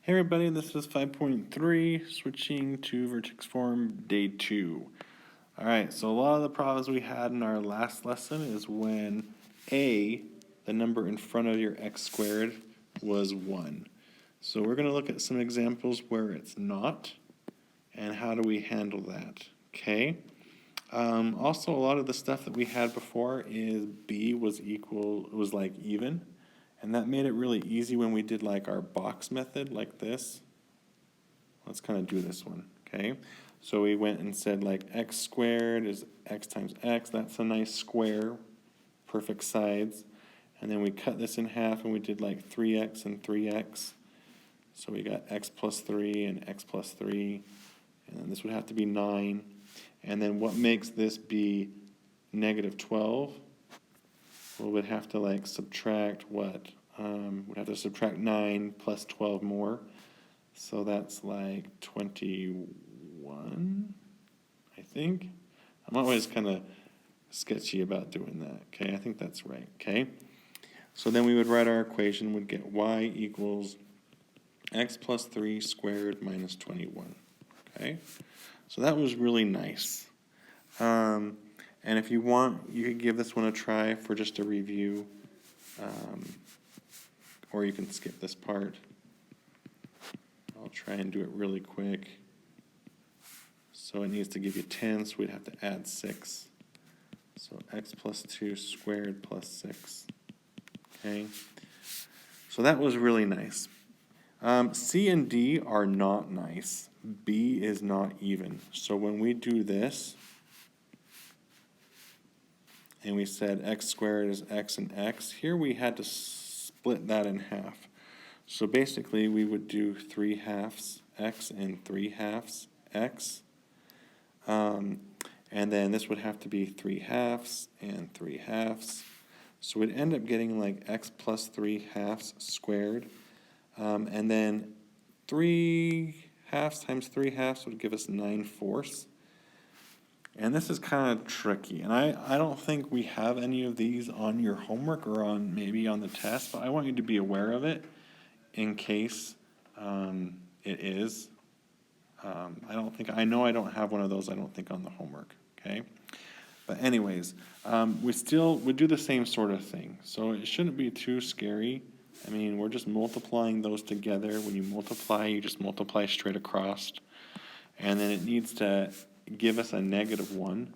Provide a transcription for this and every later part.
Hey everybody, this is 5.3, switching to Vertex form day 2. Alright, so a lot of the problems we had in our last lesson is when a, the number in front of your x squared, was 1. So we're going to look at some examples where it's not, and how do we handle that, okay? Also, a lot of the stuff that we had before is b was like even. And that made it really easy when we did like our box method like this. Let's kind of do this one, okay? So we went and said like x squared is x times x. That's a nice square, perfect sides. And then we cut this in half and we did like 3x and 3x. So we got x plus 3 and x plus 3. And then this would have to be 9. And then what makes this be negative 12? Well, we'd have to like subtract what? We'd have to subtract 9 plus 12 more. So that's like 21, I think. I'm always kind of sketchy about doing that, okay? I think that's right, okay? So then we would write our equation, would get y equals x plus 3 squared minus 21, okay? So that was really nice. And if you want, you could give this one a try for just a review, or you can skip this part. I'll try and do it really quick. So it needs to give you 10, so we'd have to add 6. So x plus 2 squared plus 6. Okay. So that was really nice. C and D are not nice. B is not even. So when we do this, and we said x squared is x and x, here we had to split that in half. So basically we would do 3/2 x and 3/2 x. And then this would have to be 3/2 and 3/2. So we'd end up getting like x plus 3/2 squared. And then 3/2 times 3/2 would give us 9/4. And this is kind of tricky, and I don't think we have any of these on your homework or on maybe on the test, but I want you to be aware of it in case it is. I know I don't have one of those, I don't think, on the homework, okay? But anyways, we do the same sort of thing, so it shouldn't be too scary. I mean, we're just multiplying those together. When you multiply, you just multiply straight across, and then it needs to give us a -1.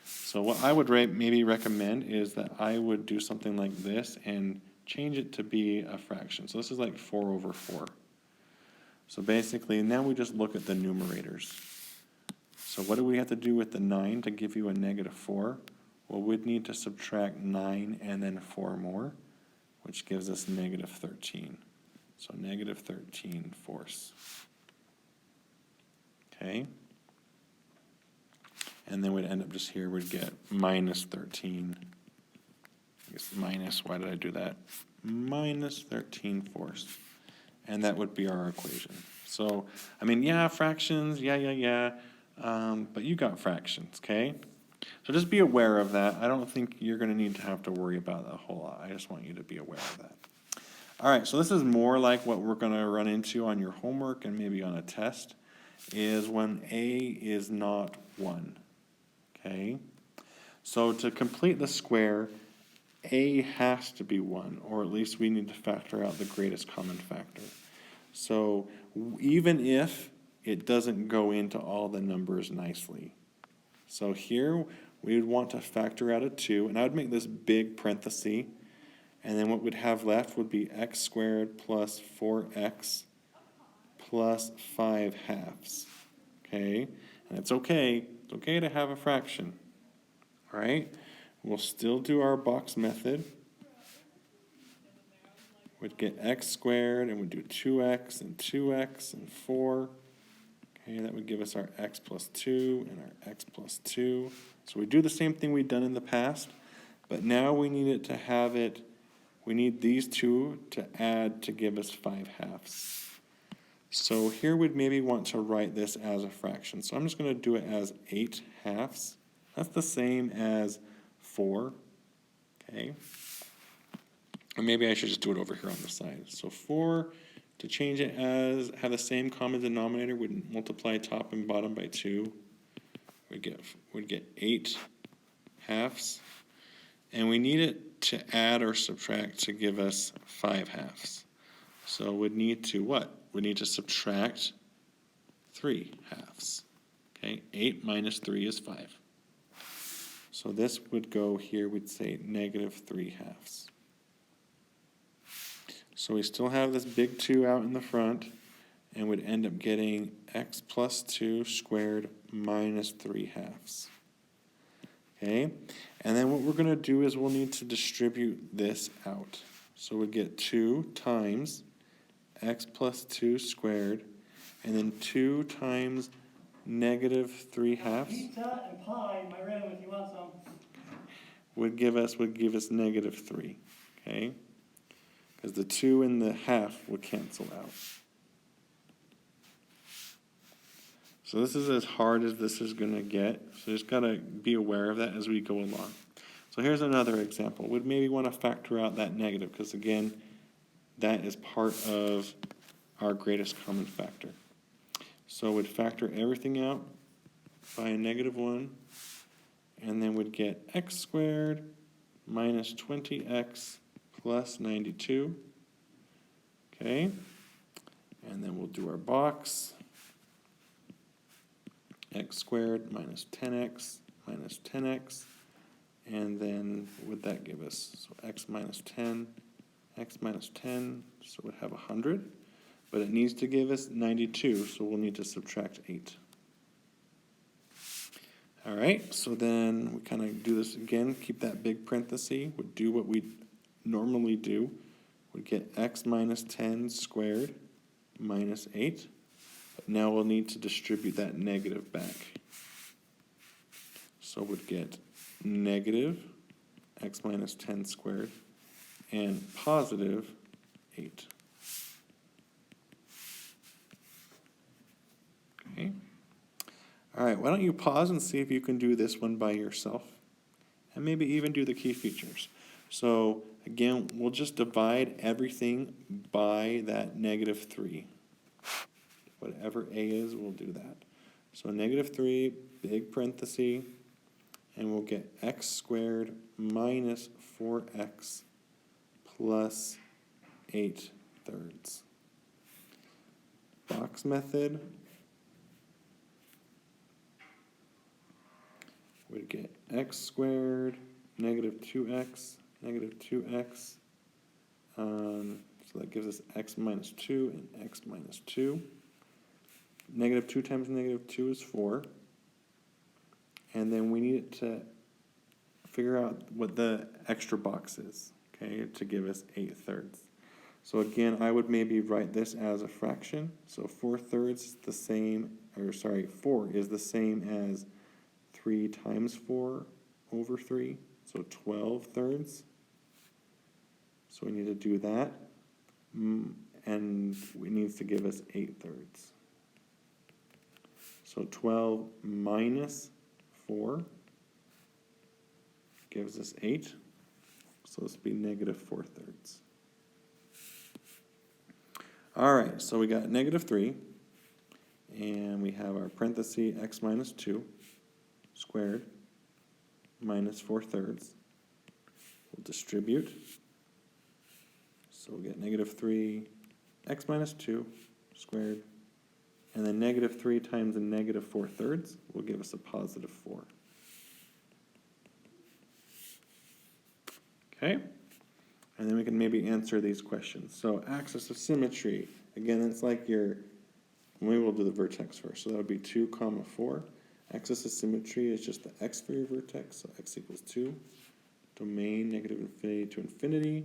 So what I would maybe recommend is that I would do something like this and change it to be a fraction. So this is like 4/4. So basically now we just look at the numerators. So what do we have to do with the 9 to give you a -4? Well, we'd need to subtract 9 and then 4 more, which gives us -13. So -13/4. Okay? And then we'd end up just here, we'd get -13. I guess why did I do that? -13/4. And that would be our equation. So, I mean, yeah, fractions, but you got fractions, okay? So just be aware of that. I don't think you're going to need to have to worry about that a whole lot. I just want you to be aware of that. All right, so this is more like what we're going to run into on your homework and maybe on a test, is when a is not 1. Okay, so to complete the square, a has to be 1, or at least we need to factor out the greatest common factor. So even if it doesn't go into all the numbers nicely. So here we would want to factor out a 2, and I would make this big parenthesis, and then what we'd have left would be x squared plus 4x plus 5/2. Okay, and it's okay to have a fraction. All right, we'll still do our box method. We'd get x squared, and we'd do 2x and 2x and 4. Okay, that would give us our x plus 2 and our x plus 2. So we do the same thing we've done in the past, but now we need we need these two to add to give us 5/2. So here we'd maybe want to write this as a fraction. So I'm just going to do it as 8/2. That's the same as 4, okay? Or maybe I should just do it over here on the side. So 4 To change it as, have the same common denominator, would multiply top and bottom by 2. We'd get 8 halves. And we need it to add or subtract to give us 5 halves. So we'd need to what? We need to subtract 3 halves. Okay, 8 minus 3 is 5. So this would go here, we'd say negative 3 halves. So we still have this big 2 out in the front, and would end up getting x plus 2 squared minus 3 halves. Okay, and then what we're going to do is we'll need to distribute this out. So we get 2 times x plus 2 squared, and then 2 times negative 3 halves. Pizza and pie in my room if you want some. Would give us negative 3. Okay, because the 2 and the half would cancel out. So this is as hard as this is going to get. So just got to be aware of that as we go along. So here's another example. We'd maybe want to factor out that negative because, again, that is part of our greatest common factor. So we'd factor everything out by a negative 1, and then we'd get x squared minus 20x plus 92. Okay, and then we'll do our box. X squared minus 10x minus 10x, and then what would that give us? So x minus 10, so we'd have 100, but it needs to give us 92, so we'll need to subtract 8. All right, so then we kind of do this again, keep that big parenthesis, would do what we normally do, would get x minus 10 squared minus 8. Now we'll need to distribute that negative back. So we'd get negative x minus 10 squared and positive 8. Okay. All right, why don't you pause and see if you can do this one by yourself, and maybe even do the key features. So again, we'll just divide everything by that negative 3. Whatever a is, we'll do that. So negative 3, big parenthesis, and we'll get x squared minus 4x plus 8 thirds. Box method, we'd get x squared, negative 2x, so that gives us x minus 2 and x minus 2. Negative 2 times negative 2 is 4. And then we need it to figure out what the extra box is, okay, to give us 8 thirds. So again, I would maybe write this as a fraction. So 4 thirds is the same, 4 is the same as 3 times 4 over 3. So 12 thirds. So we need to do that. And it needs to give us 8 thirds. So 12 minus 4 gives us 8. So this would be negative 4 thirds. All right, so we got negative 3. And we have our parenthesis x minus 2 squared minus 4 thirds. We'll distribute. So we'll get negative 3 x minus 2 squared. And then negative 3 times a negative 4 thirds will give us a positive 4. Okay? And then we can maybe answer these questions. So axis of symmetry. Again, it's like maybe we'll do the vertex first. So that would be 2, 4. Axis of symmetry is just the x for your vertex, so x equals 2. Domain, negative infinity to infinity.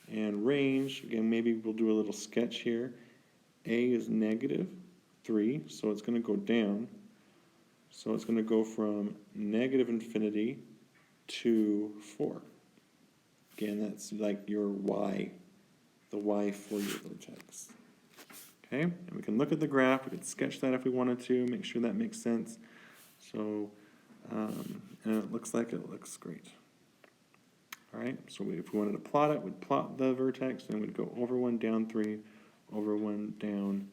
And range, again, maybe we'll do a little sketch here. A is negative 3, so it's going to go down. So it's going to go from negative infinity to 4. Again, that's like your y, the y for your vertex. Okay, and we can look at the graph, we could sketch that if we wanted to, make sure that makes sense. So, and it looks like it looks great. All right, so if we wanted to plot it, we'd plot the vertex, and we'd go over 1, down 3, over 1 down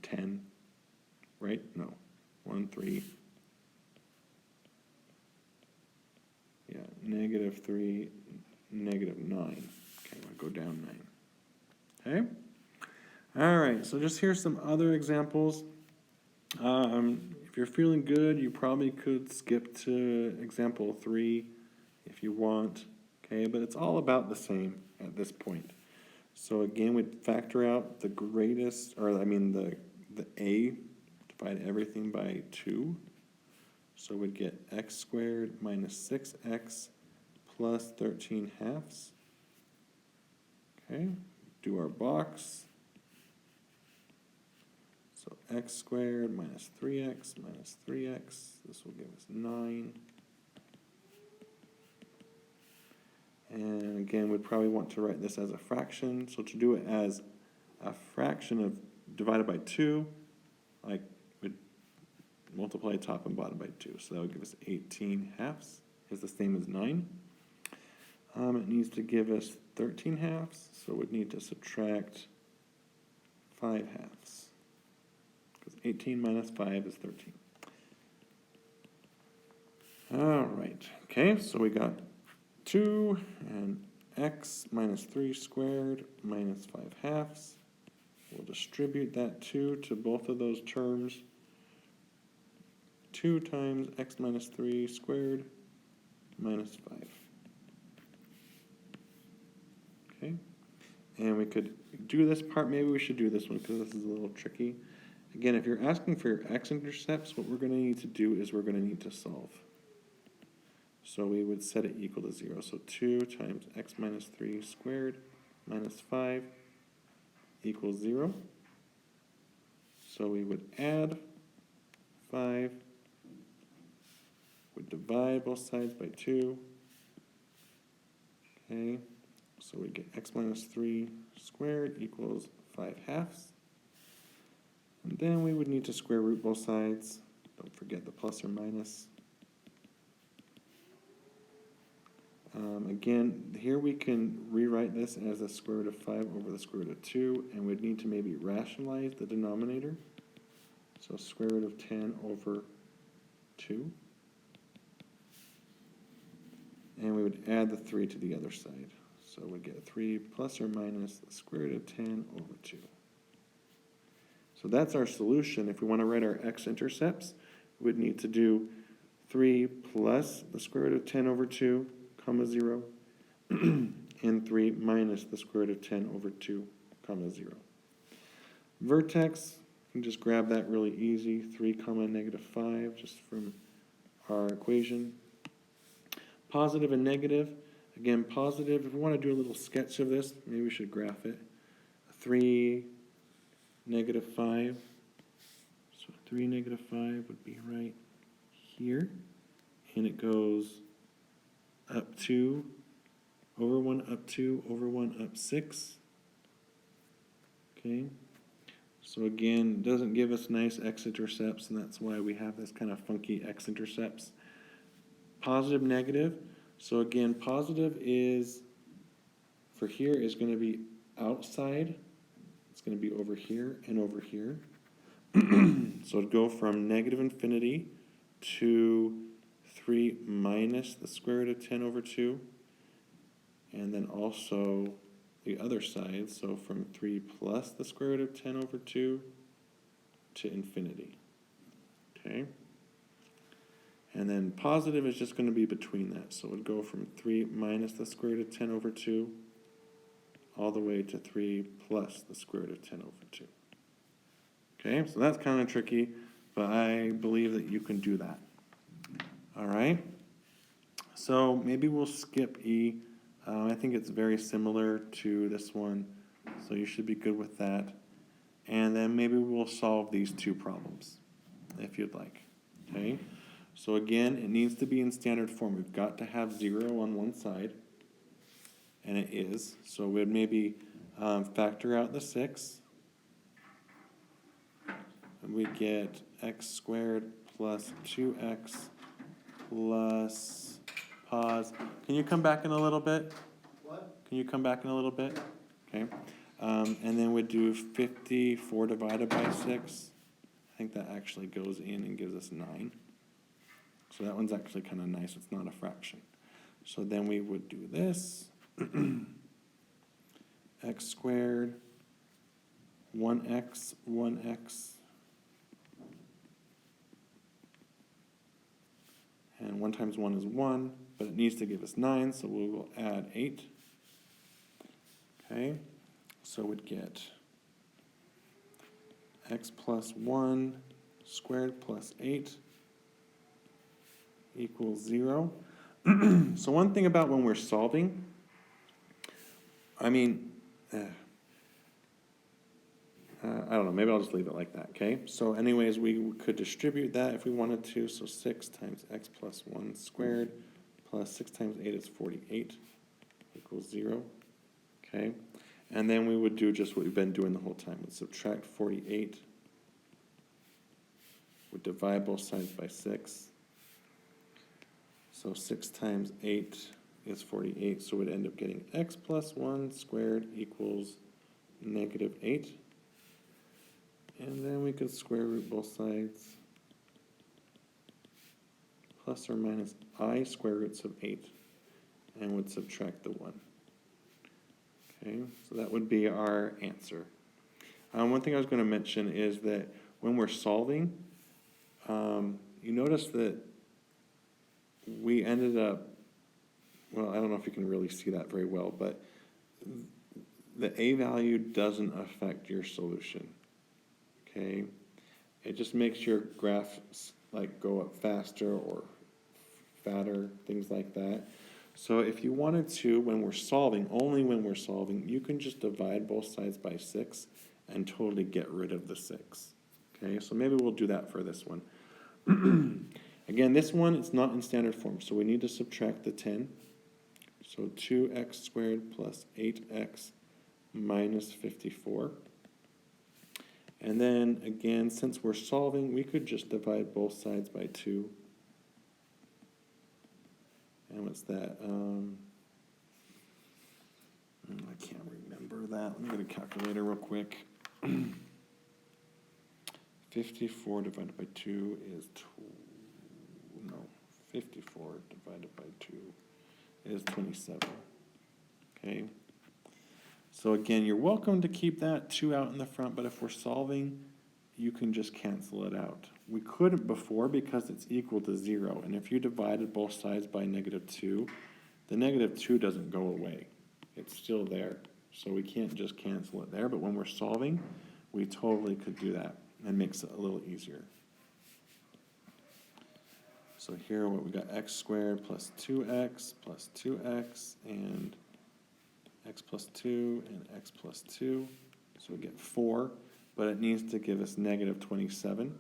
10, right? No, 1, 3. Yeah, -3, -9. Okay, we'll go down 9. Okay? All right, so just here's some other examples. If you're feeling good, you probably could skip to example 3 if you want. Okay, but it's all about the same at this point. So again, we'd factor out the greatest, or I mean the a, divide everything by 2. So we'd get x squared minus 6x plus 13 halves. Okay, do our box. So x squared minus 3x minus 3x. This will give us 9. And again, we'd probably want to write this as a fraction. So to do it as a fraction of divided by 2, like we'd multiply top and bottom by 2. So that would give us 18 halves, is the same as 9. It needs to give us 13 halves, so we'd need to subtract 5 halves. Because 18 minus 5 is 13. All right, okay, so we got 2 and x minus 3 squared minus 5 halves. We'll distribute that 2 to both of those terms. 2 times x minus 3 squared minus 5. Okay, and we could do this part. Maybe we should do this one because this is a little tricky. Again, if you're asking for your x-intercepts, what we're going to need to do is we're going to need to solve. So we would set it equal to 0. So 2 times x minus 3 squared minus 5 equals 0. So we would add 5. Would divide both sides by 2. Okay, so we get x minus 3 squared equals 5 halves. And then we would need to square root both sides. Don't forget the plus or minus. Again, here we can rewrite this as the square root of 5 over the square root of 2, and we'd need to maybe rationalize the denominator. So square root of 10 over 2. And we would add the 3 to the other side. So we get 3 plus or minus the square root of 10 over 2. So that's our solution. If we want to write our x-intercepts, we'd need to do 3 plus the square root of 10 over 2, comma 0, and 3 minus the square root of 10 over 2, comma 0. Vertex, you can just grab that really easy, 3 comma negative 5, just from our equation. Positive and negative, again, positive, if we want to do a little sketch of this, maybe we should graph it. 3, negative 5, so 3, negative 5 would be right here, and it goes up 2, over 1, up 2, over 1, up 6. Okay, so again, it doesn't give us nice x-intercepts, and that's why we have this kind of funky x-intercepts. Positive, negative, so again, positive is, for here, is going to be outside. It's going to be over here and over here. So it'd go from negative infinity to 3 minus the square root of 10 over 2, and then also the other side, so from 3 plus the square root of 10 over 2 to infinity. Okay? And then positive is just going to be between that, so it would go from 3 minus the square root of 10 over 2 all the way to 3 plus the square root of 10 over 2. Okay, so that's kind of tricky, but I believe that you can do that. All right, so maybe we'll skip E. I think it's very similar to this one, so you should be good with that. And then maybe we'll solve these two problems, if you'd like. Okay, so again, it needs to be in standard form. We've got to have 0 on one side, and it is. So we'd maybe factor out the 6. And we get x squared plus 2x plus, pause. Can you come back in a little bit? What? Can you come back in a little bit? Okay. And then we'd do 54 divided by 6. I think that actually goes in and gives us 9. So that one's actually kind of nice. It's not a fraction. So then we would do this. X squared, 1x, 1x. And 1 times 1 is 1, but it needs to give us 9, so we will add 8. Okay, so we'd get x plus 1 squared plus 8 equals 0. So one thing about when we're solving, I mean, I don't know, maybe I'll just leave it like that, okay? So anyways, we could distribute that if we wanted to. So 6 times x plus 1 squared plus 6 times 8 is 48 equals 0, okay? And then we would do just what we've been doing the whole time. We'd subtract 48. We'd divide both sides by 6. So 6 times 8 is 48, so we'd end up getting x plus 1 squared equals negative 8. And then we could square root both sides. Plus or minus I square roots of 8. And would subtract the 1. Okay, so that would be our answer. One thing I was going to mention is that when we're solving, you notice that we ended up, well, I don't know if you can really see that very well, but the a value doesn't affect your solution. Okay, it just makes your graph like go up faster or fatter, things like that. So if you wanted to, when we're solving, only when we're solving, you can just divide both sides by 6 and totally get rid of the 6. Okay, so maybe we'll do that for this one. Again, this one is not in standard form, so we need to subtract the 10. So 2x squared plus 8x minus 54. And then, again, since we're solving, we could just divide both sides by 2. And what's that? I can't remember that. Let me get a calculator real quick. 54 divided by 2 is 54 divided by 2 is 27. Okay. So again, you're welcome to keep that 2 out in the front, but if we're solving, you can just cancel it out. We couldn't before because it's equal to 0, and if you divided both sides by -2, the -2 doesn't go away. It's still there, so we can't just cancel it there, but when we're solving, we totally could do that, and it makes it a little easier. So here what we got, x squared plus 2x, and x plus 2, and x plus 2. So we get 4, but it needs to give us -27.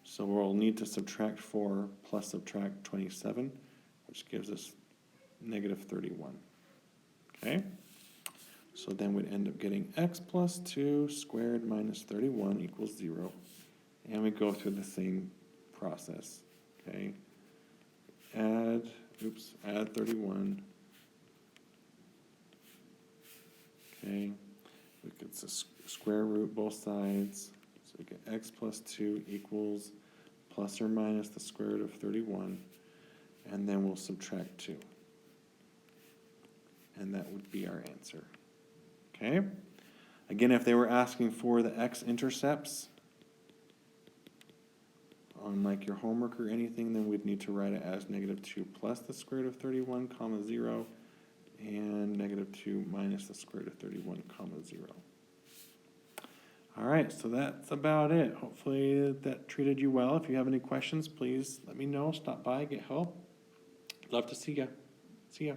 So we'll need to subtract 4 plus subtract 27, which gives us -31. Okay? So then we'd end up getting x plus 2 squared minus 31 equals 0. And we go through the same process. Okay? Add 31. Okay? We could square root both sides. So we get x plus 2 equals plus or minus the square root of 31. And then we'll subtract 2. And that would be our answer. Okay? Again, if they were asking for the x-intercepts on like your homework or anything, then we'd need to write it as -2 plus the square root of 31, comma 0, and -2 minus the square root of 31, comma 0. All right, so that's about it. Hopefully that treated you well. If you have any questions, please let me know. Stop by, get help. Love to see you. See ya.